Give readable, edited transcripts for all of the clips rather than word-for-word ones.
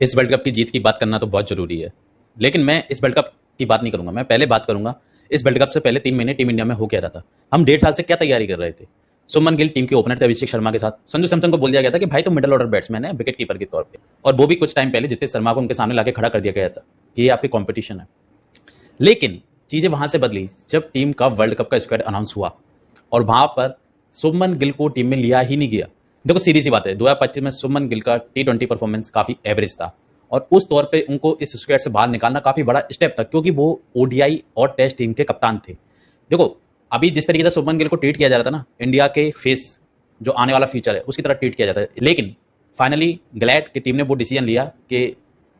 इस world cup की जीत की बात करना तो बहुत जरूरी है, लेकिन मैं इस वर्ल्ड कप की बात नहीं करूंगा। मैं पहले बात करूंगा इस वर्ल्ड कप से पहले 3 महीने टीम इंडिया में हो क्या रहा था। हम 1.5 साल से क्या तैयारी कर रहे थे। सुमन गिल टीम के ओपनर थे अभिषेक शर्मा के साथ। संजू सैमसन को बोल दिया गया था कि भाई तो मिडिल ऑर्डर बैट्समैन है, विकेट कीपर के तौर पे, और वो भी कुछ टाइम पहले जितेश शर्मा को उनके सामने लाके खड़ा कर दिया गया था कि ये आपकी कॉम्पिटिशन है। लेकिन चीजें वहां से बदली जब टीम का वर्ल्ड कप का स्क्वाड अनाउंस हुआ और वहां पर सुमन गिल को टीम में लिया ही नहीं गया। देखो सीधी सी बात है, 2025 में सुमन गिल का T20 परफॉर्मेंस काफी एवरेज था और उस तौर पे उनको इस स्क्वाड से बाहर निकालना काफी बड़ा स्टेप था, क्योंकि वो ओडीआई और टेस्ट टीम के कप्तान थे। देखो अभी जिस तरीके से सुमन गिल को ट्रीट किया जा रहा था ना, इंडिया के फेस जो आने वाला फ्यूचर है उसकी तरह ट्रीट किया जाता है, लेकिन फाइनली ग्लैड की टीम ने वो डिसीजन लिया कि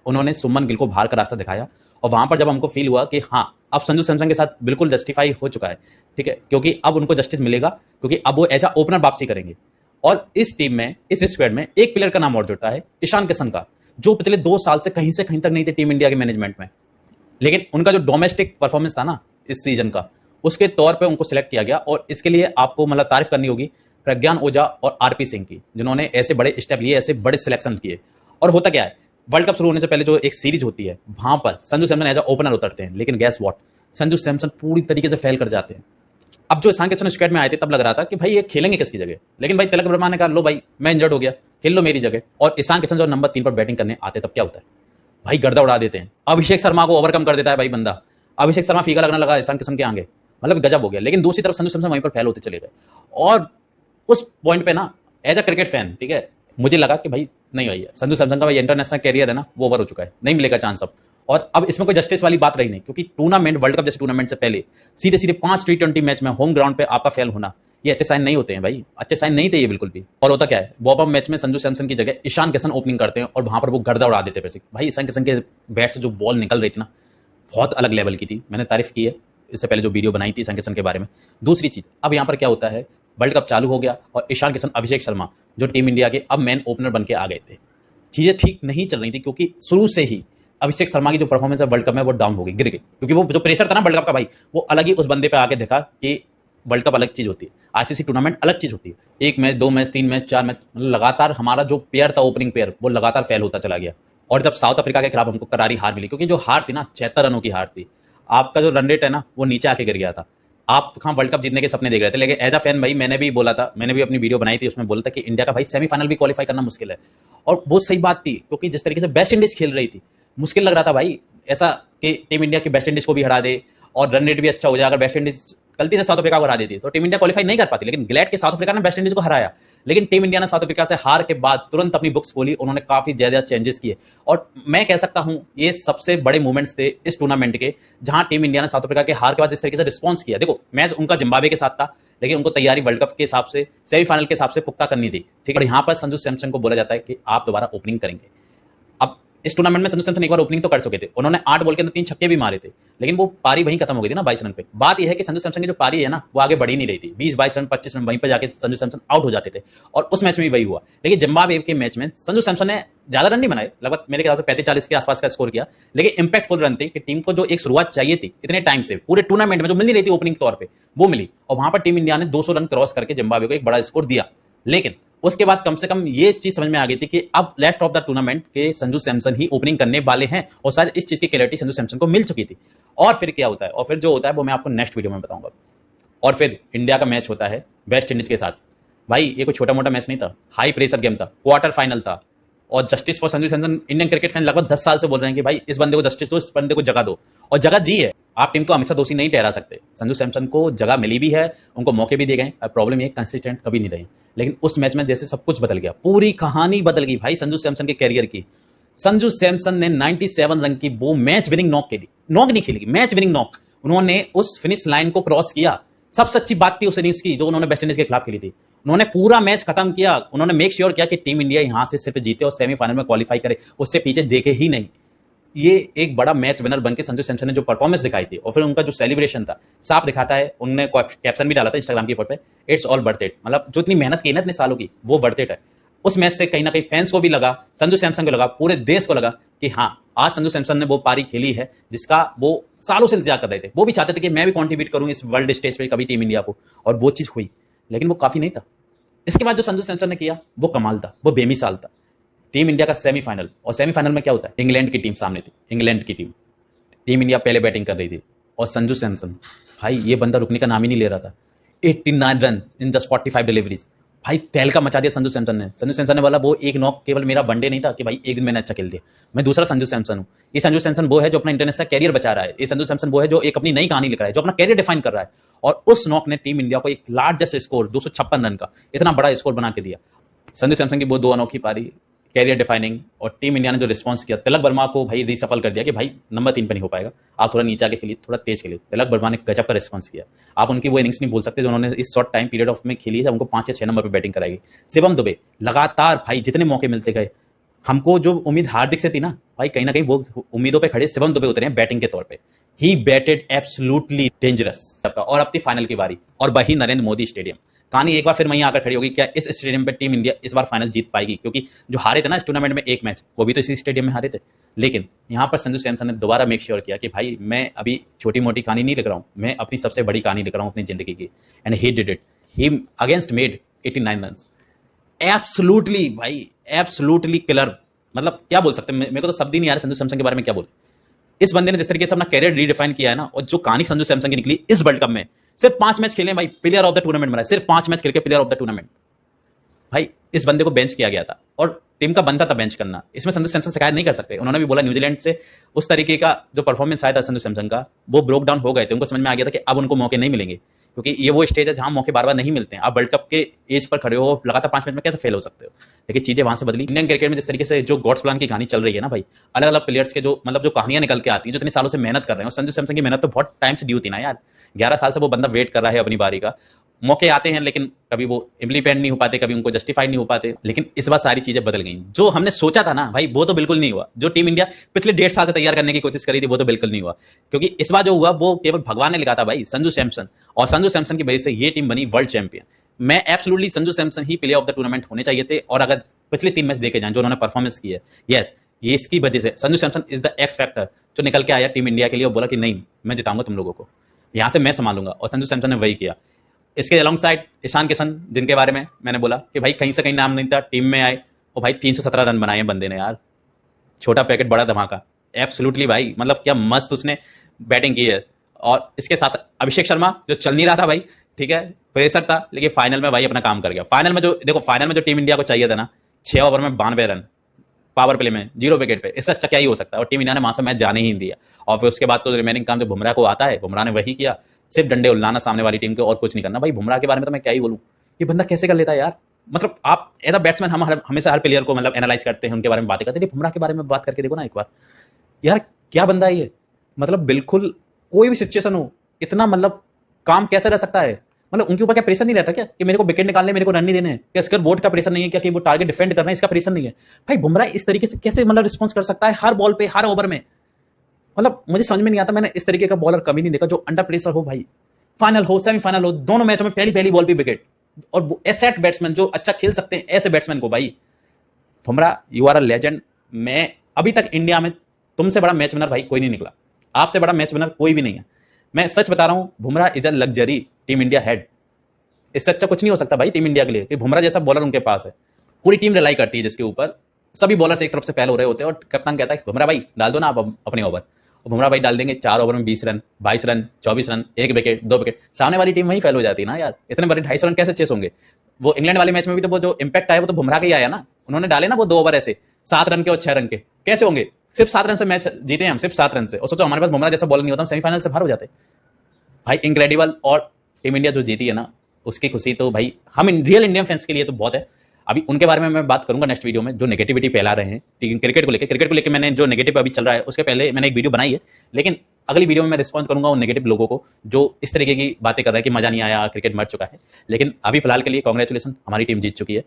उन्होंने सुमन गिल को बाहर का रास्ता दिखाया। और वहां पर जब हमको फील हुआ कि हाँ अब संजू सैमसन के साथ बिल्कुल जस्टिफाई हो चुका है, ठीक है, क्योंकि अब उनको जस्टिस मिलेगा, क्योंकि अब वो एज अ ओपनर वापसी करेंगे। और इस टीम में, इस स्क्वाड में एक प्लेयर का नाम और जुड़ता है, ईशान किशन का, जो पिछले 2 साल से कहीं तक नहीं थे टीम इंडिया के मैनेजमेंट में। लेकिन उनका जो डोमेस्टिक परफॉर्मेंस था ना इस सीजन का, उसके तौर पे उनको सिलेक्ट किया गया। और इसके लिए आपको मतलब तारीफ करनी होगी प्रज्ञान ओझा और आरपी सिंह की, जिन्होंने ऐसे बड़े स्टेप लिए, ऐसे बड़े सिलेक्शन किए। और होता क्या है, वर्ल्ड कप शुरू होने से पहले जो एक सीरीज होती है वहां पर Sanju Samson as a opener उतरते हैं, लेकिन गैस व्हाट, संजू सैमसन पूरी तरीके से फेल कर जाते हैं। अब जो ईशान किशन स्क्वाड में आए थे तब लग रहा था कि भाई ये खेलेंगे किसकी जगह, लेकिन भाई तिलक वर्मा ने कहा लो भाई मैं इंजर्ड हो गया, खेल लो मेरी जगह। और ईशान किशन जो नंबर 3 पर बैटिंग करने आते तब क्या होता है भाई, गर्दा उड़ा देते हैं। अभिषेक शर्मा को ओवरकम कर देता है भाई बंदा, अभिषेक शर्मा फीका लगने लगा ईशान किशन के आगे, मतलब गजब हो गया। लेकिन दूसरी तरफ संजू सैमसन वहीं पर फेल होते चले गए। और उस पॉइंट पे ना एज अ क्रिकेट फैन, ठीक है, मुझे लगा कि भाई नहीं भैया संजू सैमसन का भाई इंटरनेशनल कैरियर है ना वो ओवर हो चुका है, नहीं मिलेगा चांस अब। और अब इसमें कोई जस्टिस वाली बात रही नहीं, क्योंकि टूर्नामेंट, वर्ल्ड कप जैसे टूर्नामेंट से पहले सीधे सीधे 5 T20 मैच में होम ग्राउंड पे आपका फेल होना, ये अच्छे साइन नहीं होते हैं भाई, अच्छे साइन नहीं थे ये बिल्कुल भी। और होता क्या है, वॉर्म अप मैच में संजू सैमसन की जगह ईशान किशन ओपनिंग करते हैं और वहां पर वो गर्दा उड़ा देते हैं। भाई ईशान किशन के बैट से जो बॉल निकल रही थी ना, बहुत अलग लेवल की थी। मैंने तारीफ की है इससे पहले जो वीडियो बनाई थी ईशान किशन के बारे में। दूसरी चीज, अब यहाँ पर क्या होता है, वर्ल्ड कप चालू हो गया और ईशान किशन, अभिषेक शर्मा जो टीम इंडिया के अब मेन ओपनर बन के आ गए थे। चीजें ठीक नहीं चल रही थी, क्योंकि शुरू से ही अभिषेक शर्मा की जो परफॉर्मेंस है वर्ल्ड कप में वो डाउन हो गई, गिर गई, क्योंकि वो जो प्रेशर था ना वर्ल्ड कप का भाई, वो अलग ही उस बंदे पे आके देखा कि वर्ल्ड कप अलग चीज होती है, आईसीसी टूर्नामेंट अलग चीज होती है। 1 मैच, 2 मैच, 3 मैच, 4 मैच, लगातार हमारा जो पेयर था ओपनिंग पेयर वो लगातार फेल होता चला गया। और जब साउथ अफ्रीका के खिलाफ हमको करारी हार मिली, क्योंकि जो हार थी ना 76 रनों की हार थी, आपका जो रन रेट है ना वो नीचे आके गिर गया था। आप कहाँ वर्ल्ड कप जीतने के सपने देख रहे थे। लेकिन एज अ फैन भाई मैंने भी बोला था, मैंने भी अपनी वीडियो बनाई थी, उसमें बोला था कि इंडिया का भाई सेमीफाइनल भी क्वालिफाई करना मुश्किल है। और वो सही बात थी, क्योंकि जिस तरीके से वेस्ट इंडीज खेल रही थी, मुश्किल लग रहा था भाई ऐसा कि टीम इंडिया की वेस्ट इंडीज को भी हरा दे और रन रेट भी अच्छा हो जाए। अगर वेस्ट इंडीज गलती से साउथ अफ्रीका को हरा देती तो टीम इंडिया क्वालिफाई नहीं कर पाती। लेकिन ग्लैड के साउथ अफ्रीका ने वेस्ट इंडीज को हराया, लेकिन टीम इंडिया ने साउथ अफ्रीका से हार के बाद तुरंत अपनी बुक्स खोली, उन्होंने काफी ज्यादा चेंजेस किए। और मैं कह सकता हूं ये सबसे बड़े मूवमेंट्स थे इस टूर्नामेंट के, जहां टीम इंडिया ने साउथ अफ्रीका के हार के बाद जिस तरीके से रिस्पॉन्स किया। देखो मैच उनका जिम्बाब्वे के साथ था, लेकिन उनको तैयारी वर्ल्ड कप के हिसाब से, सेमीफाइनल के हिसाब से पुख्ता करनी थी, ठीक है। और यहां पर संजू सैमसन को बोला जाता है कि आप दोबारा ओपनिंग करेंगे। अब इस टूर्नामेंट में संजू सैमसन एक बार ओपनिंग तो कर चुके थे, उन्होंने 8 बॉल के अंदर 3 छक्के भी मारे थे, लेकिन वो पारी वहीं खत्म हो गई थी ना 22 रन पे। बात यह है कि संजू सैमसन की जो पारी है ना वो आगे बढ़ी नहीं रही थी, 20-22 रन, 25 रन, वहीं पर जाके संजू सैमसन आउट हो जाते थे। और उस मैच में भी वही हुआ। लेकिन जिम्बाब्वे के मैच में संजू सैमसन ने ज्यादा रन नहीं बनाए, लगभग मेरे ख्याल से 35-40 के आसपास का स्कोर किया, लेकिन इंपैक्टफुल रन थे कि टीम को जो एक शुरुआत चाहिए थी इतने टाइम से पूरे टूर्नामेंट में जो मिल नहीं रही थी ओपनिंग तौर पर, वो मिली। और वहां पर टीम इंडिया ने 200 रन क्रॉस करके जिम्बाब्वे को एक बड़ा स्कोर दिया। लेकिन उसके बाद कम से कम ये चीज समझ में आ गई थी कि अब लास्ट ऑफ द टूर्नामेंट के संजू सैमसन ही ओपनिंग करने वाले हैं, और शायद इस चीज की क्लैरिटी संजू सैमसन को मिल चुकी थी। और फिर क्या होता है, और फिर जो होता है वो मैं आपको नेक्स्ट वीडियो में बताऊंगा। और फिर इंडिया का मैच होता है वेस्ट इंडीज के साथ। भाई ये कोई छोटा मोटा मैच नहीं था, हाई प्रेशर गेम था, क्वार्टर फाइनल था। और justice for Sanju Samson, Indian cricket fan लगभग 10 साल से बोल रहे हैं कि भाई इस बंदे को जस्टिस दो, इस बंदे को जगह दो, और जगह दी है। आप टीम को हमेशा दोषी नहीं ठहरा सकते, संजू सैमसन को जगह मिली भी है, उनको मौके भी दिए गए। प्रॉब्लम ये कंसिस्टेंट कभी नहीं रही। लेकिन उस मैच में जैसे सब कुछ बदल गया, पूरी कहानी बदल गई भाई संजू सैमसन के कैरियर की। संजू सैमसन ने 97 रन की वो मैच विनिंग नॉक खेली, नॉक नहीं खेली, मैच विनिंग नॉक। उन्होंने उस फिनिश लाइन को क्रॉस किया। सबसे अच्छी बात थी उस इनिंग्स की जो उन्होंने वेस्ट इंडीज के खिलाफ खेली थी। उन्होंने पूरा मैच खत्म किया, उन्होंने मेक श्योर किया कि टीम इंडिया यहां से सिर्फ जीते और सेमीफाइनल में क्वालिफाई करे, उससे पीछे देखे ही नहीं। ये एक बड़ा मैच विनर बनके संजू सैमसन ने जो परफॉर्मेंस दिखाई थी, और फिर उनका जो सेलिब्रेशन था, साफ दिखाता है। उन्होंने कैप्शन भी डाला था इंस्टाग्राम के ऊपर पे, इट्स ऑल वर्थ इट। मतलब जो इतनी मेहनत की ना इतने सालों की, वो वर्थ इट है। उस मैच से कहीं ना कहीं फैंस को भी लगा, संजू सैमसन को लगा, पूरे देश को लगा कि हाँ आज संजू सैमसन ने वो पारी खेली है जिसका वो सालों से इंतजार कर रहे थे। वो भी चाहते थे कि मैं भी कंट्रीब्यूट करूं इस वर्ल्ड स्टेज पे कभी टीम इंडिया को, और वो चीज हुई। लेकिन वो काफी नहीं था। इसके बाद जो संजू सैमसन ने किया वो कमाल था, वो बेमिसाल था। टीम इंडिया का सेमीफाइनल, और सेमीफाइनल में क्या होता है, इंग्लैंड की टीम सामने थी, इंग्लैंड की टीम इंडिया पहले बैटिंग कर रही थी, और संजू सैमसन भाई ये बंदा रुकने का नाम ही नहीं ले रहा था। 89 रन इन जस्ट 45 डिलीवरीज, भाई तहलका मचा दिया संजू सैमसन ने। संजू सैमसन ने बोला वो एक नॉक केवल मेरा वनडे नहीं था कि भाई एक दिन मैंने अच्छा खेल दिया, मैं दूसरा संजू सैमसन हूं। ये संजू सैमसन वो है जो अपना इंटरनेशनल कैरियर बचा रहा है, ये संजू सैमसन वो है जो एक अपनी नई कहानी लिख रहा है, जो अपना कैरियर डिफाइन कर रहा है। और उस नॉक ने टीम इंडिया को एक लार्जेस्ट स्कोर 256 रन का इतना बड़ा स्कोर बना के दिया। संजू सैमसन की वो 2 अनोखी पारी, कैरियर डिफाइनिंग, और टीम इंडिया ने जो रिस्पांस किया, तिलक वर्मा को भाई रीसफल कर दिया कि भाई नंबर 3 पे नहीं हो पाएगा, आप थोड़ा नीचे आके खेलिए, थोड़ा तेज खेलिए। तिलक वर्मा ने गजब का रिस्पांस किया। आप उनकी वो इनिंग्स नहीं भूल सकते जो उन्होंने इस शॉर्ट टाइम पीरियड ऑफ में खेली है, जब उनको 5 या 6 नंबर पे बैटिंग कराई। शिवम दुबे लगातार भाई जितने मौके मिलते गए, हमको जो उम्मीद हार्दिक से थी ना भाई, कहीं ना कहीं वो उम्मीदों पे खड़े शिवम दुबे उतरे हैं बैटिंग के तौर पे। ही बैटेड एब्सोल्युटली डेंजरस। और अब थी फाइनल की बारी, और वही नरेंद्र मोदी स्टेडियम। कहानी एक बार फिर वहीं आकर खड़ी होगी, क्या इस स्टेडियम पे टीम इंडिया इस बार फाइनल जीत पाएगी? क्योंकि जो हारे थे ना इस टूर्नामेंट में एक मैच, वो भी तो इसी स्टेडियम में हारे थे। लेकिन यहां पर संजू सैमसन ने दोबारा मेक श्योर किया कि भाई मैं अभी छोटी मोटी कहानी नहीं लिख रहा हूं, मैं अपनी सबसे बड़ी कहानी लिख रहा हूं अपनी जिंदगी की। And he did it, he against made 89 run. Absolutely भाई, एब्सोल्युटली किलर। मतलब क्या बोल सकते हैं, मेरे को तो शब्द ही नहीं आ रहा संजू सैमसन के बारे में क्या बोले। इस बंदे ने जिस तरीके से अपना कैरियर रीडिफाइन किया है ना, और जो कहानी संजू सैमसन की निकली इस वर्ल्ड कप में, सिर्फ 5 मैच खेले भाई, प्लेयर ऑफ द टूर्नामेंट बना, सिर्फ 5 मैच खेल के प्लेयर ऑफ द टूर्नामेंट। भाई इस बंदे को बेंच किया गया था, और टीम का बनता था बेंच करना, इसमें संजू सैमसन शिकायत नहीं कर सकते। उन्होंने भी बोला न्यूजीलैंड से उस तरीके का जो परफॉर्मेंस आया था संजू सैमसन का, वो ब्रोक डाउन हो गए थे, उनको समझ में आ गया था कि अब उनको मौके नहीं मिलेंगे, क्योंकि ये वो स्टेज है जहां मौके बार बार नहीं मिलते हैं। आप वर्ल्ड कप के एज पर खड़े हो, लगातार 5 मैच में कैसे फेल हो सकते हो? लेकिन चीजें वहां से बदली। इंडियन क्रिकेट में जिस तरीके से जो गॉड्स प्लान की कहानी चल रही है ना भाई, अलग अलग प्लेयर्स के जो मतलब जो कहानियां निकल के आती हैं, जो इतने सालों से मेहनत कर रहे हैं, और संजू सैमसन की मेहनत तो बहुत टाइम से ड्यू थी ना यार। 11 साल से वो बंदा वेट कर रहा है अपनी बारी का। मौके आते हैं लेकिन कभी वो इम्प्लीमेंट नहीं हो पाते, कभी उनको जस्टिफाई नहीं हो पाते। लेकिन इस बार सारी चीजें बदल गई। जो हमने सोचा था ना भाई, वो तो बिल्कुल नहीं हुआ। जो टीम इंडिया पिछले 1.5 साल से तैयार करने की कोशिश करी थी, वो तो बिल्कुल नहीं हुआ। क्योंकि इस बार जो हुआ वो केवल भगवान ने लिखा था भाई, संजू सैमसन। और संजू सैमसन की वजह से ये टीम बनी वर्ल्ड चैंपियन। मैं absolutely Sanju Samson he player of the tournament होने चाहिए थे। और अगर पिछले 3 मैच देखे जाएं जो उन्होंने परफॉर्मेंस की है, यस, ये इसकी वजह से Sanju Samson is the x factor जो निकल के आया टीम इंडिया के लिए और बोला कि नहीं, मैं जिताऊंगा तुम लोगों को, यहां से मैं संभालूंगा। और संजू सैमसन ने वही किया। इसके अलॉन्ग साइड ईशान किशन, जिनके बारे में मैंने बोला कि भाई कहीं से कहीं नाम नहीं था, टीम में आए और भाई 317 रन बनाए हैं बंदे ने यार। छोटा पैकेट बड़ा धमाका, एब्सोल्युटली भाई, मतलब क्या मस्त उसने बैटिंग की है। और इसके साथ अभिषेक शर्मा जो चल नहीं रहा था भाई, ठीक है, प्रेशर था, लेकिन फाइनल में भाई अपना काम कर गया। फाइनल में जो देखो, फाइनल में जो टीम इंडिया को चाहिए था ना, 6 ओवर में 92 रन पावर प्ले में 0 विकेट पे, इससे अच्छा क्या ही हो सकता है। और टीम इंडिया ने वहां से मैच जाने ही नहीं दिया। और फिर उसके बाद तो रिमेनिंग काम जो बुमराह को आता है, बुमराह ने वही किया, सिर्फ डंडे उल्लाना सामने वाली टीम को और कुछ नहीं करना। भाई बुमराह के बारे में तो मैं क्या ही बोलूं, ये बंदा कैसे कर लेता है यार। मतलब आप एज अ बैट्समैन हम हमेशा हर प्लेयर को मतलब एनालाइज करते हैं, उनके बारे में बातें करते हैं, बुमराह के बारे में बात करके देखो ना एक बार यार, क्या बंदा है ये। मतलब बिल्कुल कोई भी सिचुएशन हो, इतना मतलब काम कैसे रह सकता है। मतलब उनके ऊपर क्या प्रेशर नहीं रहता क्या कि मेरे को विकेट निकालने, मेरे को रन नहीं देने हैं? क्या स्कोर बोर्ड का प्रेशर नहीं है क्या कि वो टारगेट डिफेंड करना है, इसका प्रेशर नहीं है? भाई बुमराह इस तरीके से कैसे मतलब रिस्पॉन्स कर सकता है हर बॉल पे, हर ओवर में। मतलब मुझे समझ में नहीं आता, मैंने इस तरीके का बॉलर कभी नहीं देखा जो अंडर प्रेशर हो भाई, फाइनल हो सेमीफाइनल हो, दोनों मैचों में पहली बॉल पे विकेट। और एसेट बैट्समैन जो अच्छा खेल सकते हैं, ऐसे बैट्समैन को भाई, Bumrah you are a legend. मैं अभी तक इंडिया में तुमसे बड़ा मैच विनर भाई कोई नहीं निकला, आपसे बड़ा मैच विनर कोई भी नहीं है। मैं सच बता रहा हूं, Bumrah is a luxury team India head. इससे अच्छा कुछ नहीं हो सकता भाई टीम इंडिया के लिए कि बुमराह जैसा बॉलर उनके पास है। पूरी टीम रिलाई करती है जिसके ऊपर, सभी बॉलर्स एक तरफ से पहले हो रहे होते हैं और कप्तान कहता है बुमराह भाई डाल दो ना आप अपने ओवर, और बुमराह भाई डाल देंगे 4 ओवर में 20 run, 22 run, 24 run, 1 wicket, 2 wicket. सामने वाली टीम वहीं फेल हो जाती है ना यार। इतने बड़े 250 रन कैसे चेस होंगे? वो इंग्लैंड वाले मैच में भी तो वो जो इंपैक्ट आया वो तो बुमराह का ही आया ना। उन्होंने डाले ना वो 2 ओवर ऐसे 7 रन के और 6 रन के, कैसे होंगे? सिर्फ 7 रन से मैच जीते हैं हम, सिर्फ 7 रन से। और सोचो हमारे पास बुमराह जैसा बॉलर नहीं होता, हम सेमीफाइनल से बाहर हो जाते भाई। इनक्रेडिबल। और टीम इंडिया जो जीती है ना, उसकी खुशी तो भाई हम रियल इंडियन फैंस के लिए तो बहुत है। अभी उनके बारे में मैं बात करूंगा नेक्स्ट वीडियो में, जो नेगेटिविटी फैला रहे हैं क्रिकेट को लेकर मैंने जो नेगेटिव अभी चल रहा है, उसके पहले मैंने एक वीडियो बनाई है। लेकिन अगली वीडियो में मैं रिस्पॉन्ड करूंगा उन नेगेटिव लोगों को जो इस तरीके की बातें कर रहे हैं कि मजा नहीं आया, क्रिकेट मर चुका है। लेकिन अभी फिलहाल के लिए कांग्रेचुलेसन, हमारी टीम जीत चुकी है।